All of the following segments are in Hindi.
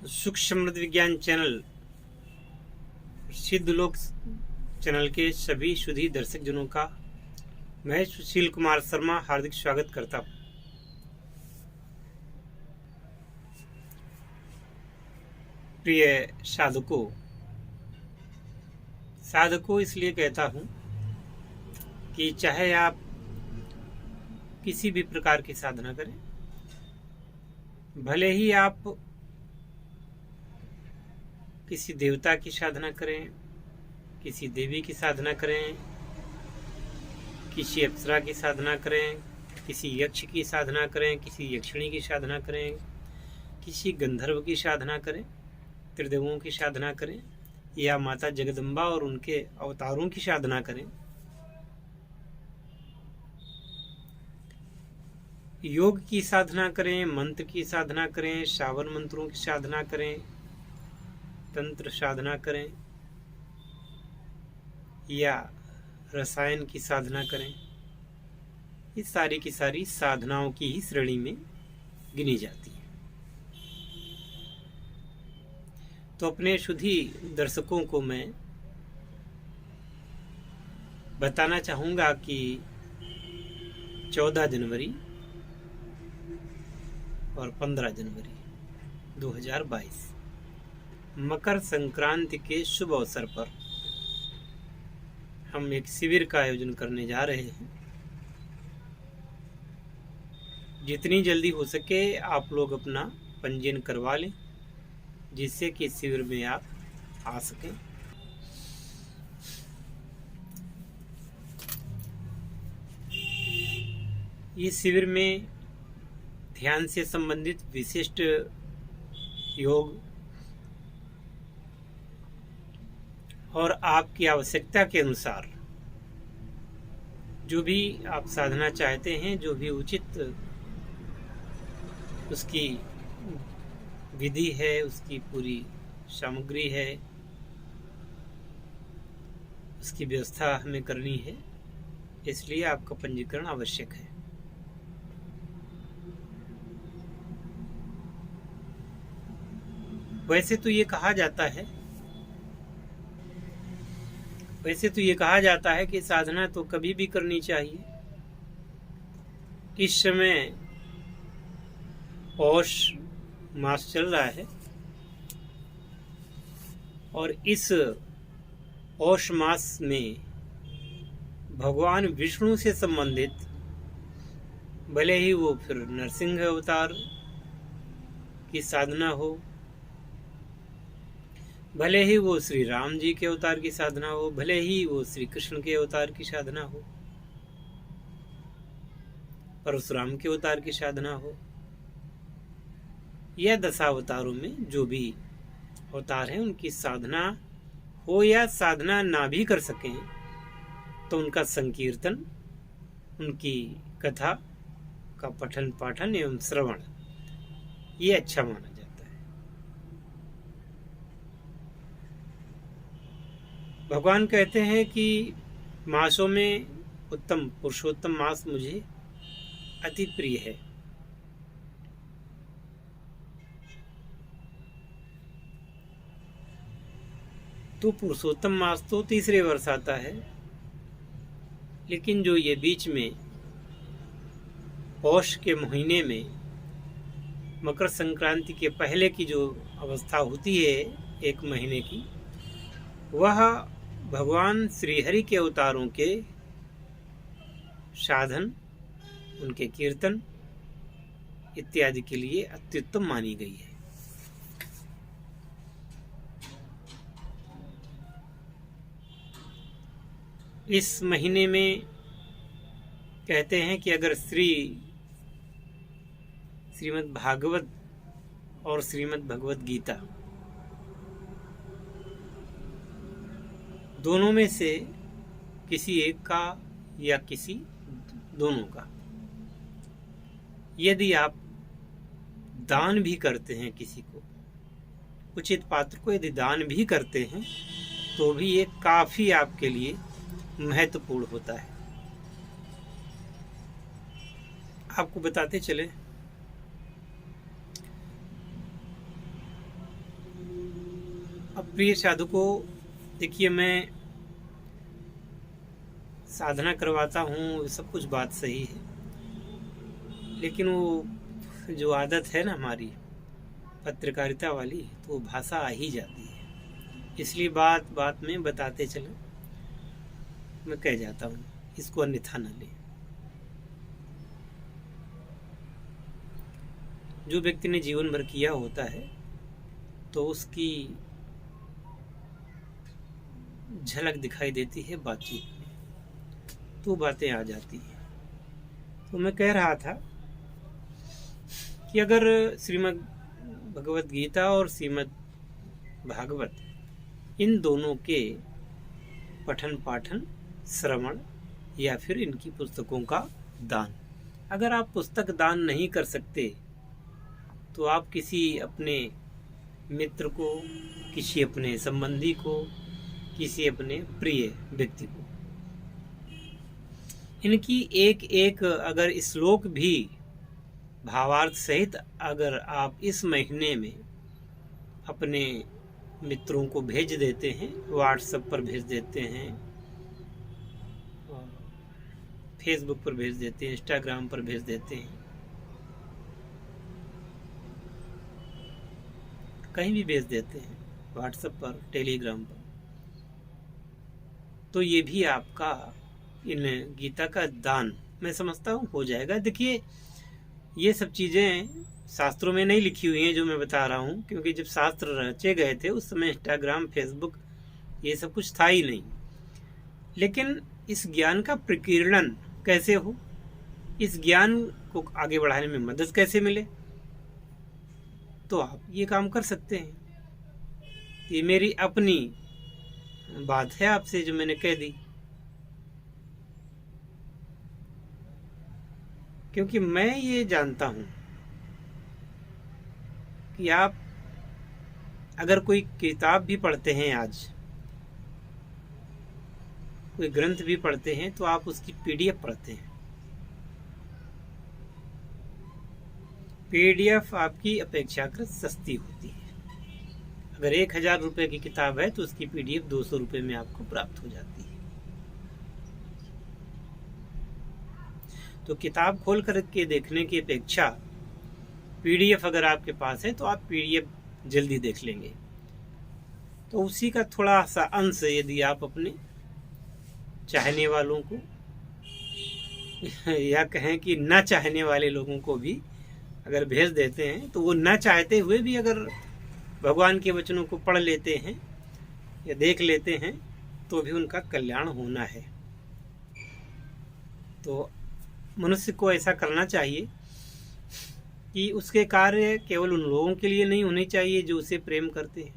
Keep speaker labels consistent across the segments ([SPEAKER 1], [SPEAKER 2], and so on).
[SPEAKER 1] सुख समृद्ध विज्ञान चैनल सिद्ध लोक चैनल के सभी सुधी दर्शक जनों का मैं सुशील कुमार शर्मा हार्दिक स्वागत करता हूँ। प्रिय साधकों इसलिए कहता हूँ कि चाहे आप किसी भी प्रकार की साधना करें, भले ही आप किसी देवता की साधना करें, किसी देवी की साधना करें, किसी अप्सरा की साधना करें, किसी यक्ष की साधना करें, किसी यक्षिणी की साधना करें, किसी गंधर्व की साधना करें, त्रिदेवों की साधना करें या माता जगदम्बा और उनके अवतारों की साधना करें, योग की साधना करें, मंत्र की साधना करें, श्रावण मंत्रों की साधना करें, तंत्र साधना करें या रसायन की साधना करें, इस सारी की सारी साधनाओं की ही श्रेणी में गिनी जाती है। तो अपने शुद्धि दर्शकों को मैं बताना चाहूँगा कि 14 जनवरी और 15 जनवरी 2022 मकर संक्रांति के शुभ अवसर पर हम एक शिविर का आयोजन करने जा रहे हैं। जितनी जल्दी हो सके आप लोग अपना पंजीयन करवा लें, जिससे कि शिविर में आप आ सकें। इस शिविर में ध्यान से संबंधित विशिष्ट योग और आपकी आवश्यकता के अनुसार जो भी आप साधना चाहते हैं, जो भी उचित उसकी विधि है, उसकी पूरी सामग्री है, उसकी व्यवस्था हमें करनी है, इसलिए आपका पंजीकरण आवश्यक है। वैसे तो ये कहा जाता है कि साधना तो कभी भी करनी चाहिए। इस समय पौष मास चल रहा है और इस पौष मास में भगवान विष्णु से संबंधित, भले ही वो फिर नरसिंह अवतार की साधना हो, भले ही वो श्री राम जी के अवतार की साधना हो, भले ही वो श्री कृष्ण के अवतार की साधना हो, परशुराम के अवतार की साधना हो, या दशावतारों में जो भी अवतार हैं उनकी साधना हो या साधना ना भी कर सकें तो उनका संकीर्तन, उनकी कथा का पठन पाठन एवं श्रवण ये अच्छा माना जाता है। भगवान कहते हैं कि मासों में उत्तम पुरुषोत्तम मास मुझे अति प्रिय है। तो पुरुषोत्तम मास तो तीसरे वर्ष आता है, लेकिन जो ये बीच में पौष के महीने में मकर संक्रांति के पहले की जो अवस्था होती है एक महीने की, वह भगवान श्रीहरि के अवतारों के साधन, उनके कीर्तन इत्यादि के लिए अत्युत्तम मानी गई है। इस महीने में कहते हैं कि अगर श्रीमद् भागवत और श्रीमद् भगवत गीता दोनों में से किसी एक का या किसी दोनों का यदि आप दान भी करते हैं, किसी को उचित पात्र को यदि दान भी करते हैं, तो भी ये काफी आपके लिए महत्वपूर्ण होता है। आपको बताते चले प्रिय साधकों, देखिए मैं साधना करवाता हूँ, सब कुछ बात सही है, लेकिन वो जो आदत है ना हमारी पत्रकारिता वाली, तो वो भाषा आ ही जाती है। इसलिए बात बात में बताते चले मैं कह जाता हूँ, इसको अन्यथा न ले। जो व्यक्ति ने जीवन भर किया होता है तो उसकी झलक दिखाई देती है बातचीत में, तो बातें आ जाती हैं। तो मैं कह रहा था कि अगर श्रीमद् भगवत गीता और श्रीमद् भागवत, इन दोनों के पठन पाठन, श्रवण या फिर इनकी पुस्तकों का दान, अगर आप पुस्तक दान नहीं कर सकते तो आप किसी अपने मित्र को, किसी अपने संबंधी को, किसी अपने प्रिय व्यक्ति को, इनकी एक एक अगर श्लोक भी भावार्थ सहित अगर आप इस महीने में अपने मित्रों को भेज देते हैं, व्हाट्सएप पर भेज देते हैं, फेसबुक पर भेज देते हैं, इंस्टाग्राम पर भेज देते हैं, कहीं भी भेज देते हैं, व्हाट्सएप पर, टेलीग्राम पर, तो ये भी आपका इन गीता का दान मैं समझता हूँ हो जाएगा। देखिए ये सब चीज़ें शास्त्रों में नहीं लिखी हुई हैं जो मैं बता रहा हूँ, क्योंकि जब शास्त्र रचे गए थे उस समय इंस्टाग्राम, फेसबुक ये सब कुछ था ही नहीं। लेकिन इस ज्ञान का प्रकीर्णन कैसे हो, इस ज्ञान को आगे बढ़ाने में मदद कैसे मिले, तो आप ये काम कर सकते हैं। ये मेरी अपनी बात है आपसे जो मैंने कह दी, क्योंकि मैं ये जानता हूं कि आप अगर कोई किताब भी पढ़ते हैं, आज कोई ग्रंथ भी पढ़ते हैं, तो आप उसकी पीडीएफ पढ़ते हैं। पीडीएफ आपकी अपेक्षाकृत सस्ती होती है। अगर 1000 रुपए की किताब है तो उसकी पीडीएफ 200 रुपए में आपको प्राप्त हो जाती है। तो किताब खोल करके देखने की अपेक्षा पीडीएफ अगर आपके पास है तो आप पीडीएफ जल्दी देख लेंगे। तो उसी का थोड़ा सा अंश यदि आप अपने चाहने वालों को या कहें कि न चाहने वाले लोगों को भी अगर भेज देते हैं, तो वो न चाहते हुए भी अगर भगवान के वचनों को पढ़ लेते हैं या देख लेते हैं तो भी उनका कल्याण होना है। तो मनुष्य को ऐसा करना चाहिए कि उसके कार्य केवल उन लोगों के लिए नहीं होने चाहिए जो उसे प्रेम करते हैं,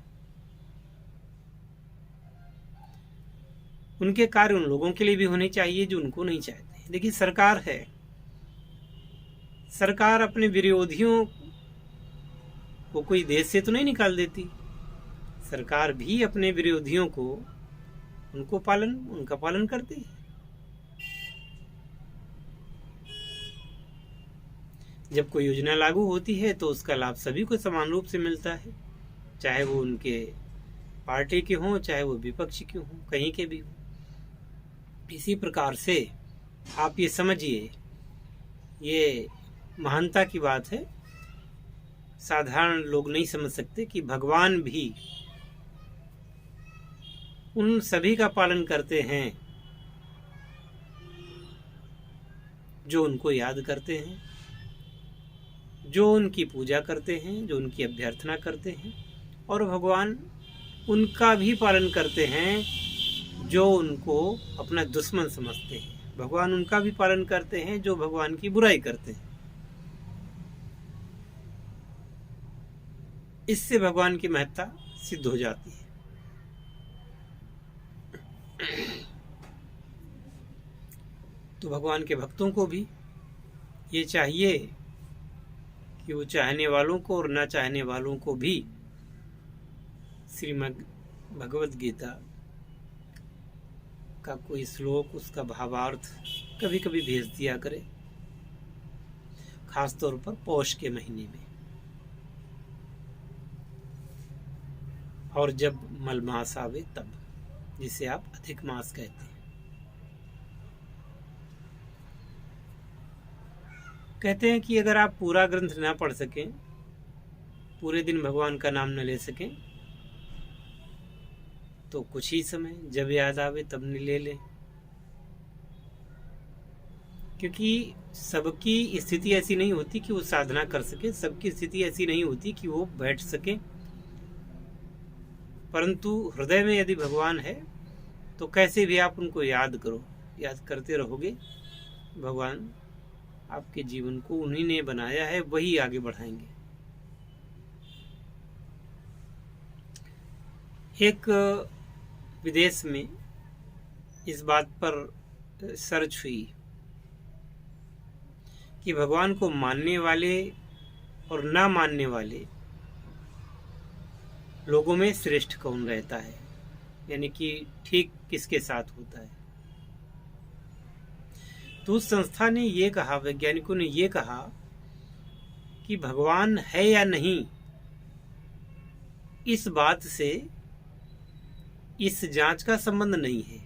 [SPEAKER 1] उनके कार्य उन लोगों के लिए भी होने चाहिए जो उनको नहीं चाहते। देखिए सरकार है, सरकार अपने विरोधियों को कोई देश से तो नहीं निकाल देती, सरकार भी अपने विरोधियों को उनका पालन करती है। जब कोई योजना लागू होती है तो उसका लाभ सभी को समान रूप से मिलता है, चाहे वो उनके पार्टी के हों, चाहे वो विपक्ष के हों, कहीं के भी हों। इसी प्रकार से आप ये समझिए, ये महानता की बात है। साधारण लोग नहीं समझ सकते कि भगवान भी उन सभी का पालन करते हैं जो उनको याद करते हैं, जो उनकी पूजा करते हैं, जो उनकी अभ्यर्थना करते हैं, और भगवान उनका भी पालन करते हैं जो उनको अपना दुश्मन समझते हैं। भगवान उनका भी पालन करते हैं जो भगवान की बुराई करते हैं। इससे भगवान की महत्ता सिद्ध हो जाती है। तो भगवान के भक्तों को भी ये चाहिए कि वो चाहने वालों को और ना चाहने वालों को भी श्रीमद् भगवत गीता का कोई श्लोक, उसका भावार्थ कभी कभी भेज दिया करे, खास तौर पर पौष के महीने में। और जब मलमास आवे तब, जिसे आप अधिक मास कहते हैं। कहते हैं कि अगर आप पूरा ग्रंथ ना पढ़ सकें, पूरे दिन भगवान का नाम न ले सकें, तो कुछ ही समय जब याद आवे तब ले लें, क्योंकि सबकी स्थिति ऐसी नहीं होती कि वो साधना कर सके, सबकी स्थिति ऐसी नहीं होती कि वो बैठ सके। परंतु हृदय में यदि भगवान है तो कैसे भी आप उनको याद करो, याद करते रहोगे, भगवान आपके जीवन को उन्हीं ने बनाया है, वही आगे बढ़ाएंगे। एक विदेश में इस बात पर सर्च हुई कि भगवान को मानने वाले और ना मानने वाले लोगों में श्रेष्ठ कौन रहता है, यानी कि ठीक किसके साथ होता है। तो उस संस्था ने ये कहा, वैज्ञानिकों ने ये कहा कि भगवान है या नहीं, इस बात से इस जांच का संबंध नहीं है।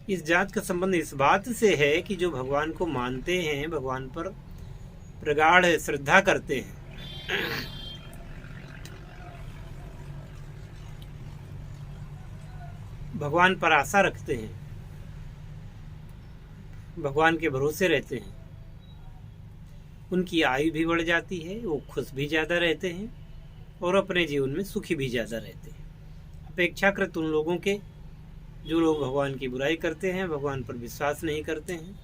[SPEAKER 1] इस जांच का संबंध इस बात से है कि जो भगवान को मानते हैं, भगवान पर प्रगाढ़ श्रद्धा करते हैं, भगवान पर आशा रखते हैं, भगवान के भरोसे रहते हैं, उनकी आयु भी बढ़ जाती है, वो खुश भी ज़्यादा रहते हैं और अपने जीवन में सुखी भी ज़्यादा रहते हैं, अपेक्षाकृत उन लोगों के जो लोग भगवान की बुराई करते हैं, भगवान पर विश्वास नहीं करते हैं।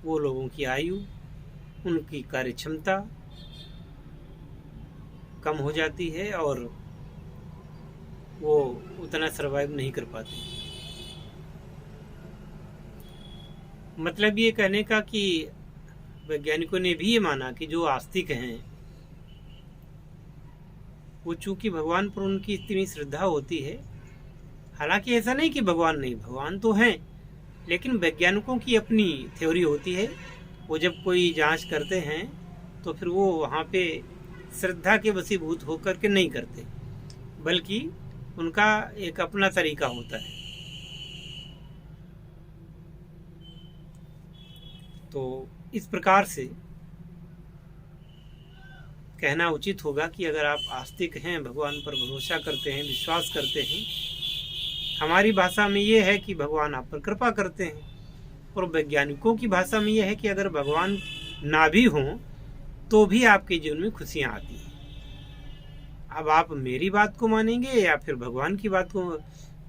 [SPEAKER 1] वो लोगों की आयु, उनकी कार्य क्षमता कम हो जाती है और वो उतना सरवाइव नहीं कर पाते। मतलब ये कहने का कि वैज्ञानिकों ने भी ये माना कि जो आस्तिक हैं, वो चूंकि भगवान पर उनकी इतनी श्रद्धा होती है, हालांकि ऐसा नहीं कि भगवान नहीं, भगवान तो हैं, लेकिन वैज्ञानिकों की अपनी थ्योरी होती है। वो जब कोई जांच करते हैं तो फिर वो वहाँ पे श्रद्धा के वशीभूत होकर के नहीं करते, बल्कि उनका एक अपना तरीका होता है। तो इस प्रकार से कहना उचित होगा कि अगर आप आस्तिक हैं, भगवान पर भरोसा करते हैं, विश्वास करते हैं, हमारी भाषा में ये है कि भगवान आप पर कृपा करते हैं, और वैज्ञानिकों की भाषा में ये है कि अगर भगवान ना भी हों तो भी आपके जीवन में खुशियाँ आती हैं। अब आप मेरी बात को मानेंगे या फिर भगवान की बात को,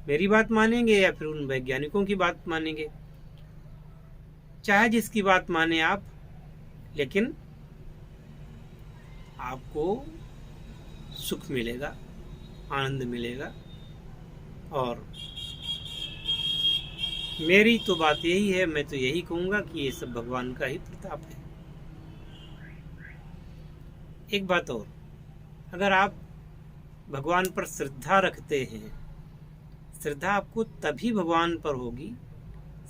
[SPEAKER 1] मेरी बात मानेंगे या फिर उन वैज्ञानिकों की बात मानेंगे, चाहे जिसकी बात माने आप, लेकिन आपको सुख मिलेगा, आनंद मिलेगा। और मेरी तो बात यही है, मैं तो यही कहूँगा कि ये सब भगवान का ही प्रताप है। एक बात और, अगर आप भगवान पर श्रद्धा रखते हैं, श्रद्धा आपको तभी भगवान पर होगी,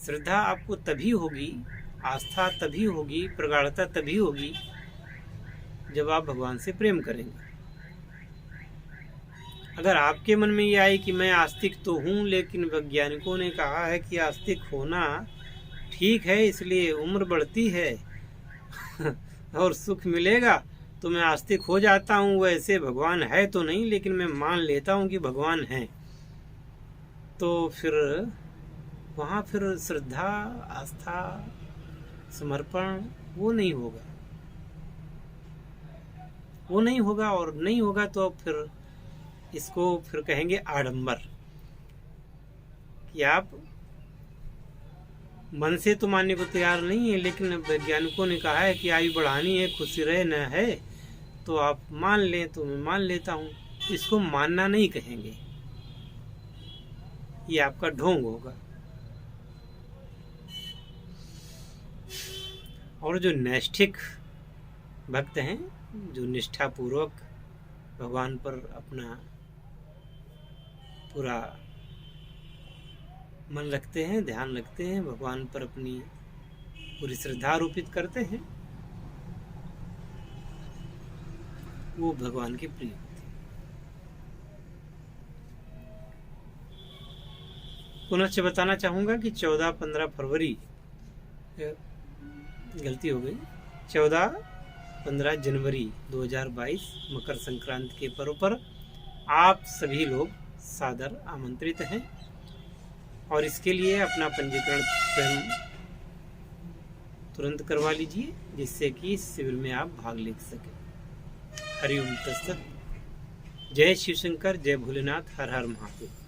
[SPEAKER 1] श्रद्धा आपको तभी होगी, आस्था तभी होगी, प्रगाढ़ता तभी होगी जब आप भगवान से प्रेम करेंगे। अगर आपके मन में ये आए कि मैं आस्तिक तो हूँ, लेकिन वैज्ञानिकों ने कहा है कि आस्तिक होना ठीक है, इसलिए उम्र बढ़ती है और सुख मिलेगा, तो मैं आस्तिक हो जाता हूँ, वैसे भगवान है तो नहीं लेकिन मैं मान लेता हूँ कि भगवान है, तो फिर वहाँ फिर श्रद्धा, आस्था, समर्पण वो नहीं होगा, वो नहीं होगा। और नहीं होगा तो फिर इसको फिर कहेंगे आडंबर, कि आप मन से तो मानने को तैयार नहीं है, लेकिन वैज्ञानिकों ने कहा है कि आयु बढ़ानी है, खुशी रहे न है, तो आप मान लें, तो मैं मान लेता हूँ। इसको मानना नहीं कहेंगे, ये आपका ढोंग होगा। और जो नैष्ठिक भक्त हैं, जो निष्ठापूर्वक भगवान पर अपना पूरा मन रखते हैं, ध्यान रखते हैं, भगवान पर अपनी पूरी श्रद्धा आरोपित करते हैं, वो भगवान के प्रिय होते हैं। पुनश्च बताना चाहूँगा कि 14-15 फरवरी, गलती हो गई, 14-15 जनवरी 2022 मकर संक्रांति के पर्व पर आप सभी लोग सादर आमंत्रित हैं और इसके लिए अपना पंजीकरण स्वयं तुरंत करवा लीजिए, जिससे कि इस शिविर में आप भाग ले सकें। हरि ओम तत्सत। जय शिव शंकर, जय भोलेनाथ, हर हर महादेव।